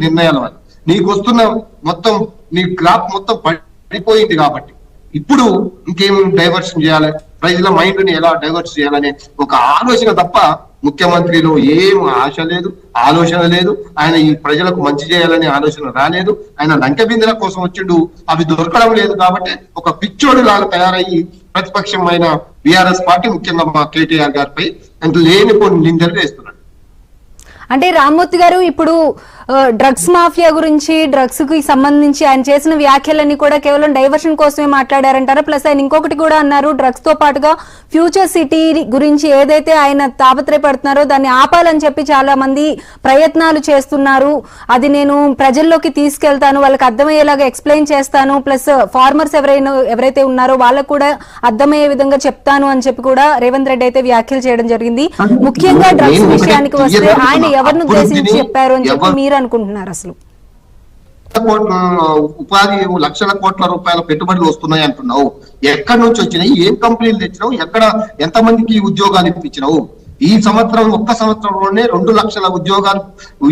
నిర్ణయాల వల్ల నీకు వస్తున్న మొత్తం నీ గ్రాఫ్ మొత్తం పడిపోయింది. కాబట్టి ఇప్పుడు ఇంకేం డైవర్షన్ చేయాలి, ప్రజల మైండ్ ని ఎలా డైవర్ట్ చేయాలనే ఒక ఆలోచన తప్ప ముఖ్యమంత్రిలో ఏం ఆశ లేదు, ఆలోచన లేదు. ఆయన ఈ ప్రజలకు మంచి చేయాలనే ఆలోచన రాలేదు. ఆయన లంక బిందెల కోసం వచ్చిండు, అవి దొరకడం లేదు. కాబట్టి ఒక పిచ్చోడు లాగా తయారయ్యి ప్రతిపక్షమైన బీఆర్ఎస్ పార్టీ ముఖ్యంగా మా కేటీఆర్ గారిపై అంత లేనిపోని నిందలు వేస్తున్నాడు. అంటే రామ్మూర్తి గారు ఇప్పుడు డ్రగ్స్ మాఫియా గురించి, డ్రగ్స్ కి సంబంధించి ఆయన చేసిన వ్యాఖ్యలన్నీ కూడా కేవలం డైవర్షన్ కోసమే మాట్లాడారంటారా? ప్లస్ ఆయన ఇంకొకటి కూడా అన్నారు, డ్రగ్స్ తో పాటుగా ఫ్యూచర్ సిటీ గురించి ఏదైతే ఆయన తాపత్రయపడుతున్నారో దాన్ని ఆపాలని చెప్పి చాలా మంది ప్రయత్నాలు చేస్తున్నారు, అది నేను ప్రజల్లోకి తీసుకెళ్తాను, వాళ్ళకి అర్థమయ్యేలాగా ఎక్స్ప్లెయిన్ చేస్తాను, ప్లస్ ఫార్మర్స్ ఎవరైతే ఉన్నారో వాళ్ళకు కూడా అర్థమయ్యే విధంగా చెప్తాను అని చెప్పి కూడా రేవంత్ రెడ్డి అయితే వ్యాఖ్యలు చేయడం జరిగింది. ముఖ్యంగా డ్రగ్స్ విషయానికి వస్తే ఆయన ఎవరిని ఉద్దేశించి చెప్పారు అని చెప్పి మీరు అనుకుంటున్నారు? అసలు ఉపాధి లక్షల కోట్ల రూపాయల పెట్టుబడులు వస్తున్నాయి అంటున్నావు, ఎక్కడి నుంచి వచ్చినాయి, ఏం కంపెనీలు తెచ్చినావు, ఎక్కడ ఎంతమందికి ఉద్యోగాలు ఇప్పించినావు? ఈ సంవత్సరం ఒక్క సంవత్సరంలోనే 2 లక్షల ఉద్యోగాలు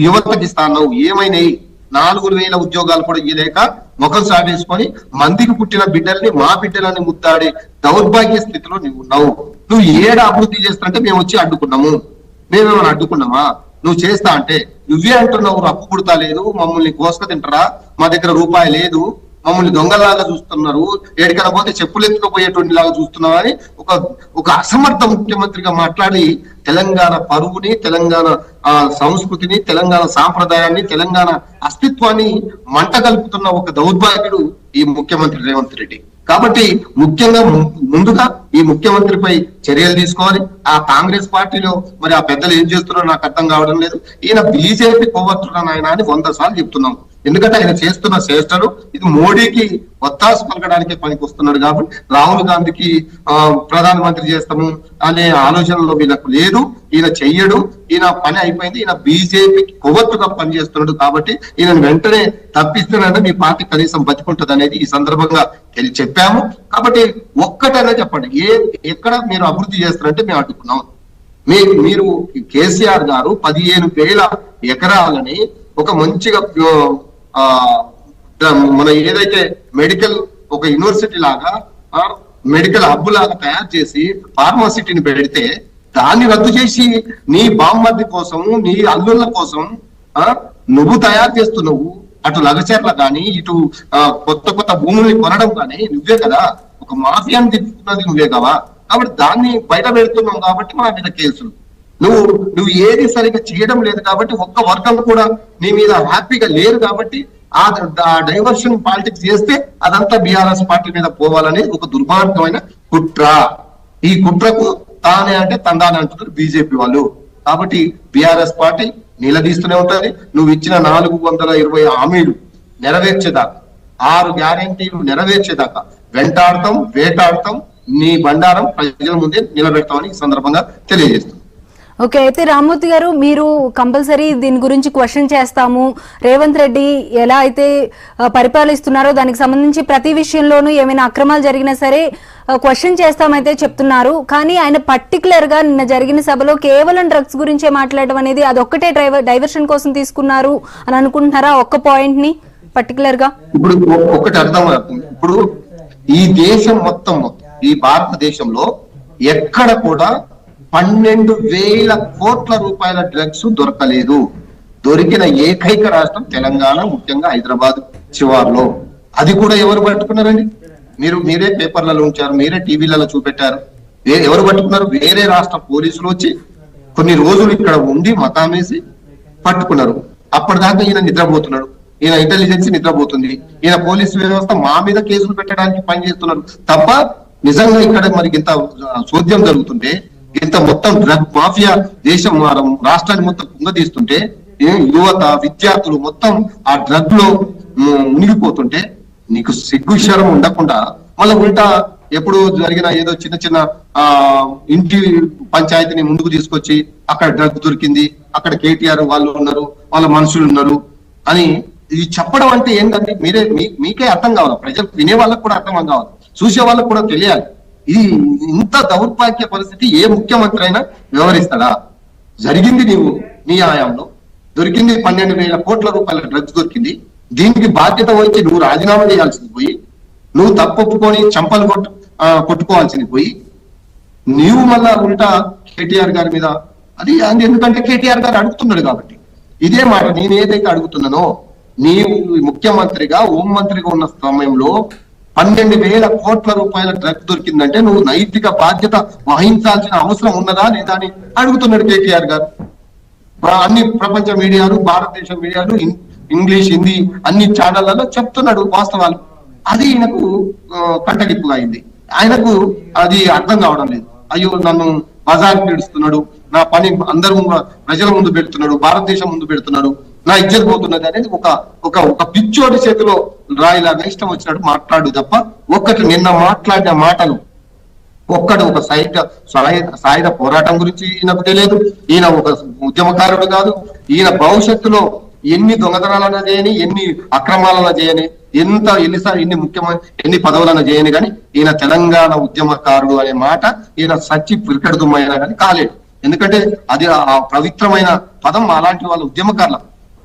యువతకి ఇస్తాన్నావు, ఏమైనాయి? 4,000 ఉద్యోగాలు కూడా ఇయ్యలేక ముఖం సాగేసుకొని మందికి పుట్టిన బిడ్డల్ని మా బిడ్డలని ముద్దాడే దౌర్భాగ్య స్థితిలో నువ్వు ఉన్నావు. నువ్వు ఏడ అభివృద్ధి చేస్తానంటే మేము వచ్చి అడ్డుకున్నాము, మేమేమైనా అడ్డుకున్నామా? నువ్వు చేస్తా అంటే నువ్వే అంటున్నావు అప్పు పుడతా లేదు, మమ్మల్ని కోసుక తింటారా, మా దగ్గర రూపాయి లేదు, మమ్మల్ని దొంగలాగా చూస్తున్నారు, ఏడికైనా పోతే చెప్పులు ఎత్తుకుపోయేటువంటి లాగా చూస్తున్నావు అని ఒక అసమర్థ ముఖ్యమంత్రిగా మాట్లాడి తెలంగాణ పరువుని, తెలంగాణ సంస్కృతిని, తెలంగాణ సాంప్రదాయాన్ని, తెలంగాణ అస్తిత్వాన్ని మంట కలుపుతున్న ఒక దౌర్భాగ్యుడు ఈ ముఖ్యమంత్రి రేవంత్ రెడ్డి. కాబట్టి ముఖ్యంగా ముందుగా ఈ ముఖ్యమంత్రిపై చర్యలు తీసుకోవాలి. ఆ కాంగ్రెస్ పార్టీలో మరి ఆ పెద్దలు ఏం చేస్తున్నారో నాకు అర్థం కావడం లేదు. ఈయన బీజేపీ కొవ్వొత్తుడు ఆయన అని 100 సార్లు చెప్తున్నాం. ఎందుకంటే ఆయన చేస్తున్న చేష్టలు ఇది మోడీకి ఒత్తాసు పలకడానికే పనికి వస్తున్నాడు. కాబట్టి రాహుల్ గాంధీకి ప్రధానమంత్రి చేస్తాము అనే ఆలోచనలో వీళ్ళకు లేదు, ఈయన చెయ్యడు, ఈయన పని అయిపోయింది. ఈయన బీజేపీకి కొవ్వొత్తుగా పనిచేస్తున్నాడు. కాబట్టి ఈయన వెంటనే తప్పిస్తున్నాడంటే మీ పార్టీ కనీసం బతికుంటది అనేది ఈ సందర్భంగా చెప్పాము. కాబట్టి ఒక్కటైనా చెప్పండి, ఎక్కడ మీరు అభివృద్ధి చేస్తారంటే మేము అడ్డుకున్నాం. మీరు కేసీఆర్ గారు 15,000 ఎకరాలని ఒక మంచిగా మన ఏదైతే మెడికల్ ఒక యూనివర్సిటీ లాగా మెడికల్ హబ్ లాగా తయారు చేసి ఫార్మాసిటీని పెడితే దాన్ని రద్దు చేసి నీ బామ్మర్ది కోసం, నీ అల్లుళ్ళ కోసం నువ్వు తయారు చేస్తున్నావు. అటు లగచర్ల కానీ, ఇటు కొత్త భూముల్ని కొనడం కానీ నువ్వే కదా, ఒక మాఫియాని తిప్పుతున్నది నువ్వే కదా. కాబట్టి దాన్ని బయట పెడుతున్నావు కాబట్టి మా మీద కేసులు. నువ్వు ఏది సరిగ్గా చేయడం లేదు కాబట్టి ఒక్క వర్గం కూడా నీ మీద హ్యాపీగా లేరు. కాబట్టి ఆ డైవర్షన్ పాలిటిక్స్ చేస్తే అదంతా బీఆర్ఎస్ పార్టీ మీద పోవాలని ఒక దుర్మార్గమైన కుట్ర. ఈ కుట్రకు తానే అంటే తందానే అంటున్నారు బీజేపీ వాళ్ళు. కాబట్టి బీఆర్ఎస్ పార్టీ నిలదీస్తూనే ఉంటది. నువ్వు ఇచ్చిన 420 హామీలు నెరవేర్చేదాకా, 6 గ్యారెంటీలు నెరవేర్చేదాకా వెంటాడతాం, వేటాడతాం, నీ బండారం ప్రజల ముందే నిలబెడతామని ఈ సందర్భంగా తెలియజేస్తాం. ఓకే, అయితే రామ్మూర్తి గారు మీరు కంపల్సరీ దీని గురించి క్వశ్చన్ చేస్తాము. రేవంత్ రెడ్డి ఎలా అయితే పరిపాలిస్తున్నారో దానికి సంబంధించి ప్రతి విషయంలోనూ ఏమైనా అక్రమాలు జరిగినా సరే క్వశ్చన్ చేస్తామైతే చెప్తున్నారు. కానీ ఆయన పర్టికులర్ గా నిన్న జరిగిన సభలో కేవలం డ్రగ్స్ గురించే మాట్లాడడం అనేది అదొక్కటే డైవర్షన్ కోసం తీసుకున్నారు అని అనుకుంటున్నారా? ఒక్క పాయింట్ ని పర్టికులర్ గా ఇప్పుడు ఒకటి అర్థం అవుతుంది. ఇప్పుడు ఈ దేశం మొత్తం, ఈ భారతదేశంలో ఎక్కడ కూడా 12,000 కోట్ల రూపాయల డ్రగ్స్ దొరకలేదు. దొరికిన ఏకైక రాష్ట్రం తెలంగాణ, ముఖ్యంగా హైదరాబాద్ శివార్లో. అది కూడా ఎవరు పట్టుకున్నారండి? మీరే పేపర్లలో ఉంచారు, మీరే టీవీలలో చూపెట్టారు. ఎవరు పట్టుకున్నారు? వేరే రాష్ట్ర పోలీసులు వచ్చి కొన్ని రోజులు ఇక్కడ ఉండి మతామేసి పట్టుకున్నారు. అప్పటిదాకా ఈయన నిద్రపోతున్నాడు, ఈయన ఇంటెలిజెన్స్ నిద్రపోతుంది, ఈయన పోలీసు వ్యవస్థ మా మీద కేసులు పెట్టడానికి పనిచేస్తున్నారు తప్ప నిజంగా ఇక్కడ మరి ఇంత చోద్యం జరుగుతుంటే, ఇంత మొత్తం డ్రగ్ మాఫియా దేశం రాష్ట్రాన్ని మొత్తం కుంగదీస్తుంటే, యువత విద్యార్థులు మొత్తం ఆ డ్రగ్ లో మునిగిపోతుంటే నీకు సిగ్గు శరం ఉండకుండా మళ్ళీ ఉల్టా ఎప్పుడు జరిగిన ఏదో చిన్న ఇంటి పంచాయతీని ముందుకు తీసుకొచ్చి అక్కడ డ్రగ్ దొరికింది, అక్కడ కేటీఆర్ వాళ్ళు ఉన్నారు, వాళ్ళ మనుషులు ఉన్నారు అని ఇది చెప్పడం అంటే ఏంటంటే మీకే అర్థం కావాలి, ప్రజలు వినే వాళ్ళకు కూడా అర్థం కావాలి, చూసే వాళ్ళకు కూడా తెలియాలి. ఇది ఇంత దౌర్భాగ్య పరిస్థితి ఏ ముఖ్యమంత్రి అయినా వ్యవహరిస్తాడా? జరిగింది నీ హయాంలో, దొరికింది 12,000 కోట్ల రూపాయల డ్రగ్స్ దొరికింది. దీనికి బాధ్యత వహించి నువ్వు రాజీనామా చేయాల్సింది పోయి, నువ్వు తప్పొప్పుకొని చంపలు కొట్టుకోవాల్సింది పోయి, నీవు మళ్ళా ఉల్టా కేటీఆర్ గారి మీద అది ఎందుకంటే కేటీఆర్ గారు అడుగుతున్నాడు కాబట్టి ఇదే మాట నేను ఏదైతే అడుగుతున్నానో, నీవు ముఖ్యమంత్రిగా హోంమంత్రిగా ఉన్న సమయంలో 12,000 కోట్ల రూపాయల డ్రగ్స్ దొరికిందంటే నువ్వు నైతిక బాధ్యత వహించాల్సిన అవసరం ఉన్నదా లేదా అని అడుగుతున్నాడు కేటీఆర్ గారు. అన్ని ప్రపంచ మీడియాలు, భారతదేశ మీడియాలు, ఇంగ్లీష్, హిందీ అన్ని ఛానళ్లలో చెప్తున్నాడు వాస్తవాలు. అది ఈయనకు కంటగిప్పుగా అయింది. ఆయనకు అది అర్థం కావడం లేదు. అయ్యో నన్ను బజార్ పీడుస్తున్నాడు, నా పని అందరూ ప్రజల ముందు పెడుతున్నాడు, భారతదేశం ముందు పెడుతున్నాడు, నా ఇజ్జత్ పోతున్నది అనేది ఒక పిచ్చోడి చేతిలో రాయిలాగా ఇష్టం వచ్చినట్టు మాట్లాడు తప్ప ఒక్కటి నిన్న మాట్లాడిన మాటలు ఒక సాయుధ పోరాటం గురించి ఈయనకు తెలియదు. ఈయన ఒక ఉద్యమకారుడు కాదు. ఈయన భవిష్యత్తులో ఎన్ని దొంగతనాలను చేయని, ఎన్ని అక్రమాలను చేయని, ఎన్ని పదవులను చేయని కానీ ఈయన తెలంగాణ ఉద్యమకారుడు అనే మాట ఈయన సచ్చి పిరికెడుదుమైనా కానీ కాలేదు. ఎందుకంటే అది ఆ పవిత్రమైన పదం అలాంటి వాళ్ళ ఉద్యమకారుల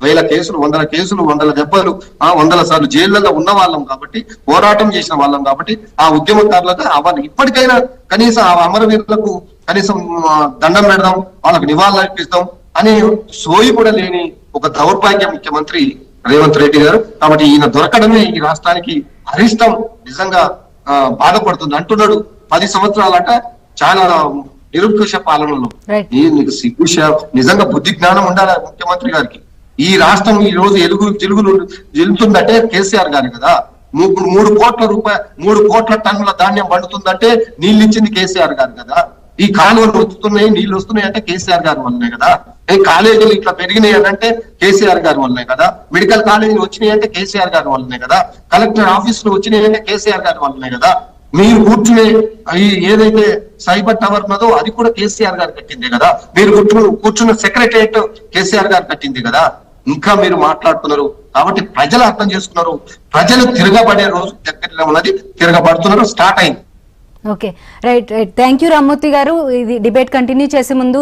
1000 కేసులు, 100 కేసులు, 100 దెబ్బలు, 100 సార్లు జైళ్లలో ఉన్న వాళ్ళం కాబట్టి, పోరాటం చేసిన వాళ్ళం కాబట్టి ఆ ఉద్యమకారులకు అవన్నీ ఇప్పటికైనా కనీసం ఆ అమరవీరులకు కనీసం దండం పెడదాం, వాళ్ళకు నివాళులు అర్పిస్తాం అనే సోయి కూడా లేని ఒక దౌర్భాగ్య ముఖ్యమంత్రి రేవంత్ రెడ్డి గారు. కాబట్టి ఈయన దొరకడమే ఈ రాష్ట్రానికి అరిష్టం. నిజంగా బాధపడుతుంది అంటున్నాడు. 10 సంవత్సరాలట చాలా నిరంకుశ పాలనలో. నీకు నిజంగా బుద్ధి జ్ఞానం ఉండాలి ముఖ్యమంత్రి గారికి. ఈ రాష్ట్రం ఈ రోజు జెలుతుందంటే కేసీఆర్ గారు కదా. 3 కోట్ల టన్నుల ధాన్యం పండుతుందంటే నీళ్ళు ఇచ్చింది కేసీఆర్ గారు కదా. ఈ కాలువలు వస్తున్నాయి, నీళ్లు వస్తున్నాయి అంటే కేసీఆర్ గారి వల్లనే కదా. కాలేజీలు ఇట్లా పెరిగినాయి అంటే కేసీఆర్ గారి వల్లనే కదా. మెడికల్ కాలేజీలు వచ్చినాయి అంటే కేసీఆర్ గారి వల్లనే కదా. కలెక్టర్ ఆఫీసులు వచ్చినాయి అంటే కేసీఆర్ గారి వల్లనే కదా. మీరు కూర్చునే ఏదైతే సైబర్ టవర్ ఉన్నదో అది కూడా కేసీఆర్ గారు కట్టిందే కదా. మీరు కూర్చున్న సెక్రటరియట్ కేసీఆర్ గారు కట్టింది కదా. ఇంకా మీరు మాట్లాడుతున్నారు. కాబట్టి ప్రజలు అర్థం చేసుకున్నారు. ప్రజలు తిరగబడే రోజు దగ్గరలో ఉన్నది, తిరగబడుతున్నారు, స్టార్ట్ అయింది. Okay, right. Thank you Rammurthy గారు. ఇది డిబేట్ కంటిన్యూ చేసే ముందు